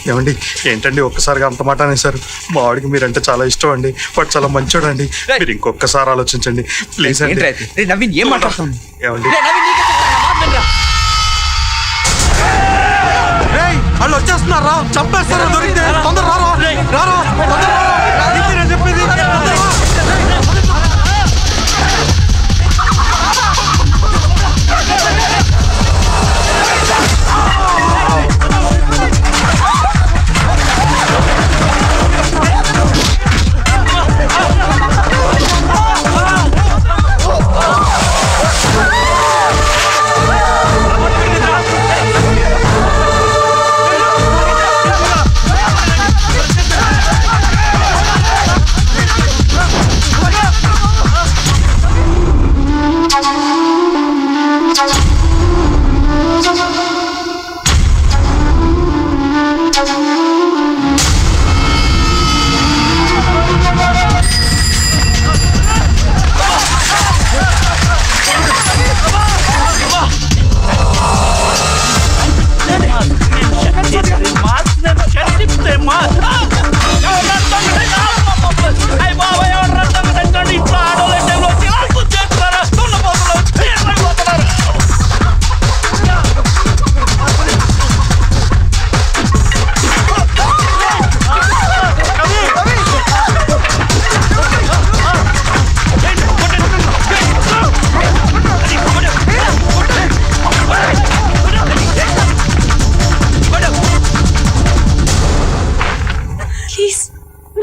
ఏమండి ఏంటండి ఒక్కసారిగా అంత మాట అనేసారు? మా వాడికి మీరంటే చాలా ఇష్టం అండి. వాడు చాలా మంచోడు అండి. మీరు ఇంకొకసారి ఆలోచించండి ప్లీజ్ అండి. నవీన్ ఏం మాట్లాడుతున్నావు? ఏమండి వాళ్ళు వచ్చేస్తున్నారా? చంపేస్తారా? దొరికితే తొందర రారా చెప్పేది.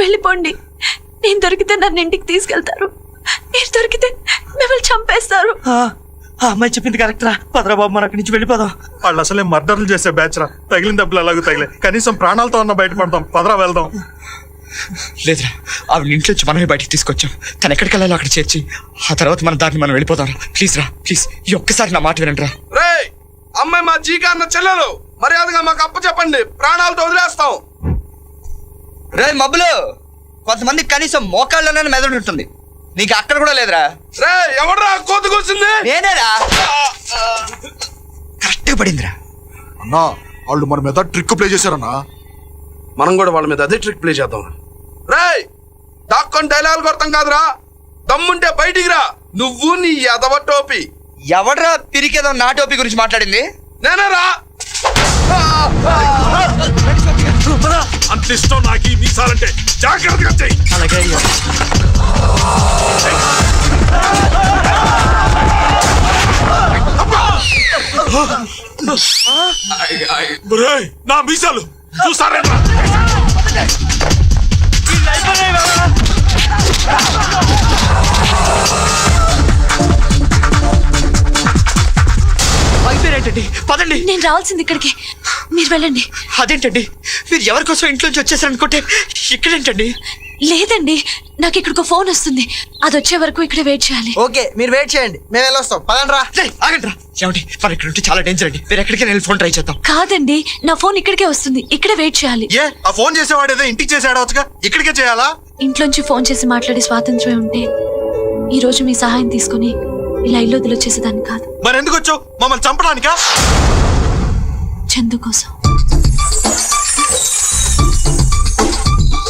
వెళ్ళిపోండి. నేను దొరికితే నన్ను ఇంటికి తీసుకెళ్తారు, మీరు దొరికితే మిమ్మల్ని చంపేస్తారు. అమ్మాయి చెప్పింది కరెక్ట్ రా. పదరా బాబు, మన అక్కడి నుంచి వెళ్ళిపోదాం. వాళ్ళు అసలే మర్డర్లు చేసే బ్యాచ్ రా. తగిలిన దెబ్బలు అలాగూ తగిలే, కనీసం ప్రాణాలతో అన్న బయటపడతాం. పదరా వెళ్దాం. లేదురా, ఆవిడ ఇంట్లో వచ్చి మనమే బయటికి తీసుకొచ్చాం. తను ఎక్కడికి వెళ్ళాలో అక్కడ చేర్చి ఆ తర్వాత మన దాన్ని మనం వెళ్ళిపోతాం. ప్లీజ్ రా, ప్లీజ్ ఈ ఒక్కసారి నా మాట వినండి రా. రే అమ్మాయి మా జీకా అన్న చెల్లెలు, మర్యాదగా మాకు అప్పు చెప్పండి, ప్రాణాలతో వదిలేస్తాం. రే మబ్బులు, కొంతమంది కనీసం మోకాళ్ళలోనే మెదడు ఉంటుంది, నీకు అక్కడ కూడా లేదురా. రే ఎవడ్రా కోతి కూర్చుంది? నేనేరా. కరెక్ట్ గా పడిందిరా. అన్నా వాళ్ళు మన మీద ట్రిక్ ప్లే చేశారన్నా. మనం కూడా వాళ్ళ మీద అదే ట్రిక్ ప్లే చేద్దాం. రే డాక్కొని డైలాగ్ కొడతాం కాదురా, దమ్ముంటే బయటికి రా. నువ్వు నీ ఎదవ టోపీ. ఎవడ్రా పిరికేదో నా టోపీ గురించి మాట్లాడింది? నేనేరా. అంత ఇష్టం నాకు ఈ మీసాలంటే, జాగ్రత్తగా చెయ్యి. అలాగే నా మీసాలు చూసారేంట్రా? అయిపోయారేంటండి, పదండి. నేను రావాల్సింది ఇక్కడికి, మీరు వెళ్ళండి. అదేంటండి, మీరు ఎవరికోసం ఇంట్లోంచి వచ్చేసారనుకుంటే ఇక్కడేంటండి? లేదండి, నాకు ఇక్కడికి ఫోన్ వస్తుంది, అది వచ్చే వరకు ఇక్కడ వెయిట్ చేయాలి. ఓకే మీరు వెయిట్ చేయండి, మేము వెళ్ళొస్తాం. పదండి రా. ఆగండి రా. ఏమండి, మన ఇక్కడ ఉంటే చాలా డేంజర్ అండి. మీరు ఎక్కడికైనా వెళ్ళి ఫోన్ ట్రై చేద్దాం. కాదండి, నా ఫోన్ ఇక్కడికే వస్తుంది, ఇక్కడే వెయిట్ చేయాలి. ఏ ఆ ఫోన్ చేసేవాడేదో ఇంటికి చేసాడవచ్చుగా, ఇక్కడికే చేయాలా? ఇంట్లోంచి ఫోన్ చేసి మాట్లాడే స్వాతంత్ర్యం ఉంటే ఈ రోజు మీ సహాయం తీసుకుని ఇలా ఇల్లు వదిలొచ్చేసేదాన్ని కాదు. మరి ఎందుకు వచ్చావు? మమ్మల్ని చంపడానికా? చందు కోసం.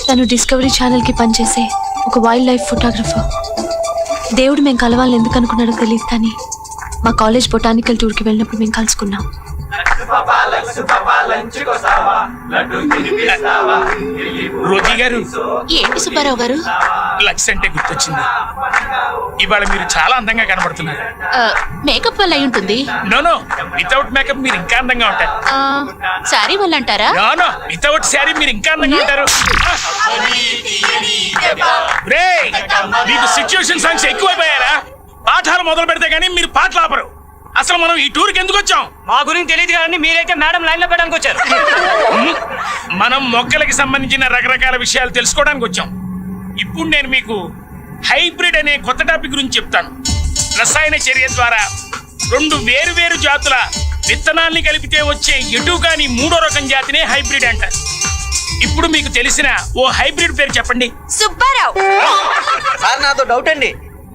తను డిస్కవరీ ఛానల్ కి పనిచేసే ఒక వైల్డ్ లైఫ్ ఫోటోగ్రఫర్. దేవుడు మేము కలవాలని ఎందుకు అనుకున్నాడో తెలియదు, కానీ మా కాలేజ్ బొటానికల్ టూర్ కి వెళ్ళినప్పుడు మేము కలుసుకున్నాం. రోజీ గారు. ఏంటి సుబ్బారావు గారు? లక్స్ అంటే గుర్తొచ్చింది. ఇవాళ మీరు చాలా అందంగా కనబడుతున్నారు. మేకప్ వల్ల అయి ఉంటుంది. నో, వితౌట్ మేకప్ మీరు ఇంకా అందంగా ఉంటారు. సారీ వల్ల అంటారా? నో, వితౌట్ శారీ మీరు ఇంకా అందంగా ఉంటారు. రేయ్, మీకు సిచ్యుయేషన్ సాంగ్స్ ఎక్కువైపోయారా? పాఠాలు మొదలు పెడితే గానీ మీరు పాటలు ఆపరు. అసలు మనం ఈ టూర్కి ఎందుకు వచ్చాం? మా గురించి తెలియదు కానీ మీరైతే మేడం లైన్ లో పెట్టడానికి వచ్చారు. మనం మొక్కలకి సంబంధించిన రకరకాల విషయాలు తెలుసుకోవడానికి వచ్చాం. ఇప్పుడు నేను మీకు హైబ్రిడ్ అనే కొత్త టాపిక్ గురించి చెప్తాను. రసాయన చర్య ద్వారా రెండు వేరు జాతుల విత్తనాల్ని కలిపితే వచ్చే ఎటు కాని మూడో రకం జాతినే హైబ్రిడ్ అంటారు. ఇప్పుడు మీకు తెలిసిన ఓ హైబ్రిడ్ పేరు చెప్పండి. సుబ్బారావు. సార్ నాతో డౌట్ అండి.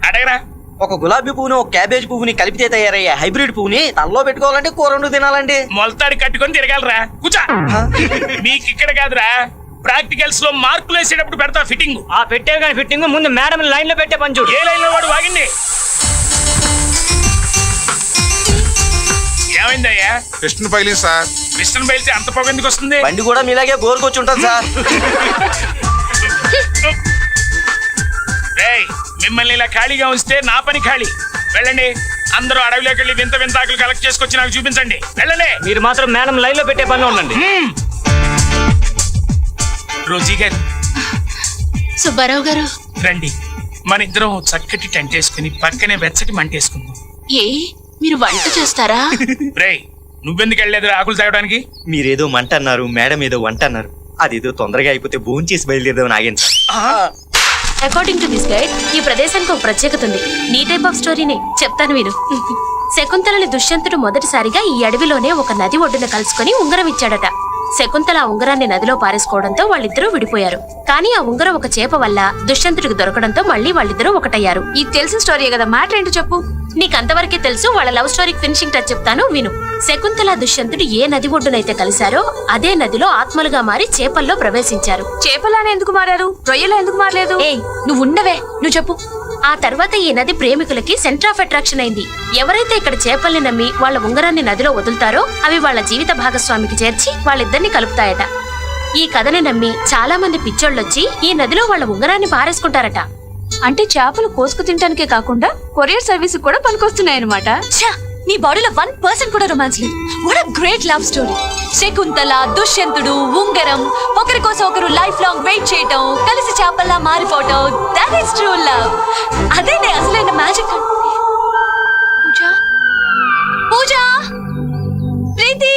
అడగరా. ఒక గులాబీ పువ్వుని ఒక క్యాబేజ్ పువ్వుని కలిపితే తయారయ్యే హైబ్రిడ్ పువ్వుని తలలో పెట్టుకోవాలంటే కూర వండు తినాలండి. మొలతాడి కట్టుకొని తిరగలరా కూర్చో. మీకు ఇక్కడ కాదురా, ప్రాక్టికల్స్ లో మార్కులు వేసేటప్పుడు పెడతా ఫిట్టింగ్. ఆ పెట్టే కానీ ఫిట్టింగ్ ముందు మేడం లైన్ లో పెట్టే పని చూడు. ఏ లైన్ లో వాడు వాగింది? ఏమైందయ్యా? Test filing sir. మిస్టర్ బయలుతే అంత పొగ ఎందుకు వస్తుంది? బండి కూడా మీలాగే బోర్కొచ్చి ఉంటుంది సార్. రేయ్, మిమ్మల్ని ఇలా ఖాళీగా ఉంచితే నా పని ఖాళీ. వెళ్ళండి, అందరూ అడవిలోకి వెళ్ళి వింత వింత ఆకులు కలెక్ట్ చేసుకొచ్చి నాకు చూపించండి. వెళ్ళండి. మీరు మాత్రం మేడం లైన్ లో పెట్టే పనిలో ఉండండి. రోజీ గారు, సుబ్బారావు గారు, రండి. మన ఇద్దరం చక్కటి టెంట్ వేసుకుని పక్కనే వెచ్చటి మంట వేసుకుందాం. ఏ మీరు వంట చేస్తారా? రేయ్, నువ్వెందుకు వెళ్ళలేదు ఆకులు తాగడానికి? మీరేదో మంట అన్నారు, మేడం ఏదో వంట అన్నారు. అదేదో తొందరగా అయిపోతే భోజనం చేసి బయలుదేరదామని ఆగాను sir. According to this guide, ఈ ప్రదేశానికి ఒక ప్రత్యేకత ఉంది. నీ టైప్ ఆఫ్ స్టోరీనే చెప్తాను విను. శకుంతలని దుష్యంతుడు మొదటిసారిగా ఈ అడవిలోనే ఒక నది ఒడ్డున కలుసుకొని ఉంగరం ఇచ్చాడట. శకుంతల ఆ ఉంగరాన్ని నదిలో పారేసుకోవడంతో వాళ్ళిద్దరూ విడిపోయారు. కానీ ఆ ఉంగరం ఒక చేప వల్ల దుష్యంతుడికి దొరకడంతో మళ్ళీ వాళ్ళిద్దరూ ఒకటయ్యారు. ఇది తెలిసిన స్టోరీయే కదా, మ్యాటర్ ఏంటో చెప్పు. నీకంతవరకే తెలుసు. వాళ్ళ లవ్ స్టోరీకి ఫినిషింగ్ టచ్ చెప్తాను విను. శకుంతల దుష్యంతుడు ఏ నది ఒడ్డునైతే కలిశారో అదే నదిలో ఆత్మలుగా మారి చేపల్లో ప్రవేశించారు. చేపలానే ఎందుకు మారారు? రొయ్యలా ఎందుకు మారలేదు? ఏయ్, నువ్వు ఉండవే, నువ్వు చెప్పు. ఆ తర్వాత ఈ నది ప్రేమికులకి సెంటర్ ఆఫ్ అట్రాక్షన్ అయింది. ఎవరైతే ఇక్కడ చేపల్ని నమ్మి వాళ్ళ ఉంగరాన్ని నదిలో వదులుతారో అవి వాళ్ళ జీవిత భాగస్వామికి చేర్చి వాళ్ళిద్దరిని కలుపుతాయట. ఈ కథని నమ్మి చాలా మంది పిచ్చోళ్ళొచ్చి ఈ నదిలో వాళ్ళ ఉంగరాన్ని పారేసుకుంటారట. అంటే చేపలు కోసుకు తినడానికే కాకుండా కొరియర్ సర్వీస్ కూడా పనికొస్తున్నాయన్నమాట. నీ బాడీలో 1% కూడా రొమాన్స్ లేదు. What a great love story. Shakuntala, దుష్యంతుడు, ఉంగరం, ఒకరి కోసం ఒకరు లైఫ్ లాంగ్ వెయిట్ చేయటం, కలిసి చేపల్లా మారిపోవటం, దట్ ఈస్ ట్రూ లవ్. అదేనే అసలైన magic. Pooja, Pooja, Preethi.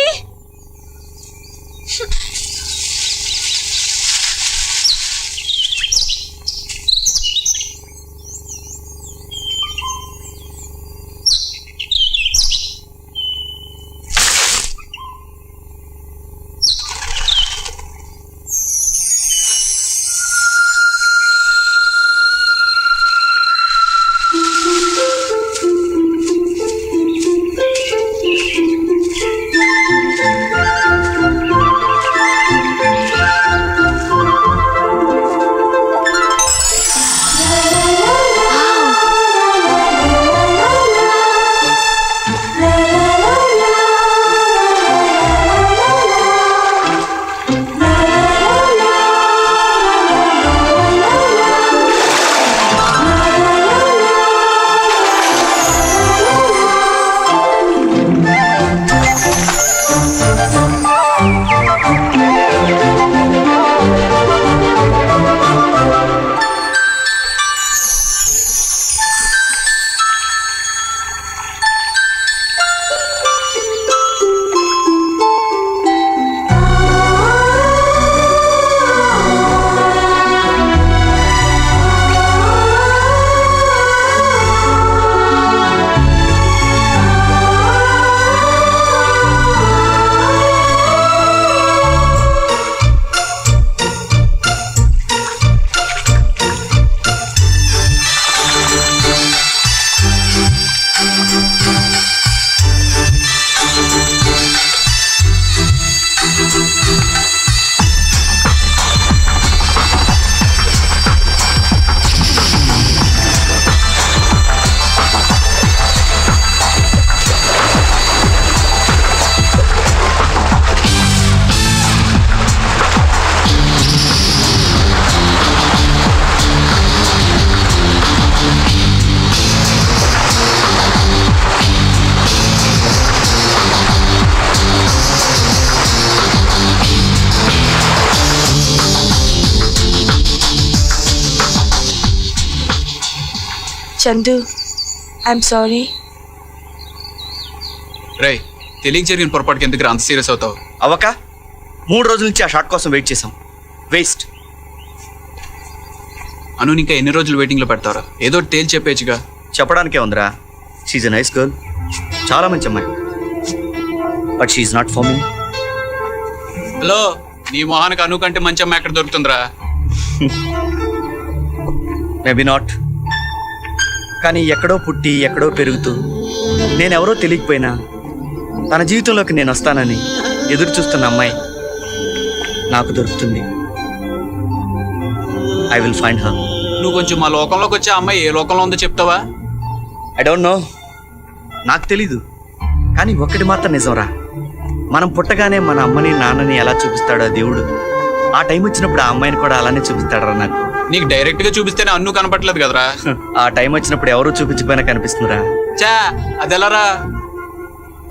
Chandu, I'm sorry. రేయ్, తెలియక జరిగిన పొరపాటుకి ఎందుకు అంత సీరియస్ అవుతావు? అవక 3 రోజుల నుంచి ఆ షాట్ కోసం వెయిట్ చేసాం. వేస్ట్. అను ఇంకా ఎన్ని రోజులు వెయిటింగ్ లో పెడతారా? ఏదో తేల్చి చెప్పేచ్చుగా. చెప్పడానికే ఉందిరా. షీఈ్ ఎ నైస్ గర్ల్, చాలా మంచి అమ్మాయి. But she not for me. Hello, నీ మొహానికి అను కంటే మంచి అమ్మాయి ఎక్కడ దొరుకుతుందిరా? మేబీ నాట్, కానీ ఎక్కడో పుట్టి ఎక్కడో పెరుగుతూ నేనెవరో తెలియకపోయినా తన జీవితంలోకి నేను వస్తానని ఎదురు చూస్తున్న అమ్మాయి నాకు దొరుకుతుంది. I will find her. నువ్వు కొంచెం మా లోకంలోకి వచ్చే అమ్మాయి ఏ లోకంలో ఉందో చెప్తావా? ఐ డోంట్ నో, నాకు తెలీదు. కానీ ఒక్కటి మాత్రం నిజంరా, మనం పుట్టగానే మన అమ్మని నాన్నని ఎలా చూపిస్తాడో ఆ దేవుడు, ఆ టైం వచ్చినప్పుడు ఆ అమ్మాయిని కూడా అలానే చూపిస్తాడరా నాకు. నీకు డైరెక్ట్ గా చూపిస్తేనే అన్ను కనపట్లేదు కదరా. ఆ టైం వచ్చినప్పుడు ఎవరూ చూపించకపోయినా కనిపిస్తుందిరా. చా అదెలారా?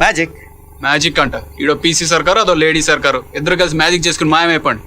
మ్యాజిక్. మ్యాజిక్ అంట. ఈడో పీసీ సర్కారు, అదో లేడీ సర్కారు, ఇద్దరు కలిసి మ్యాజిక్ చేసుకుని మాయమైపోండి.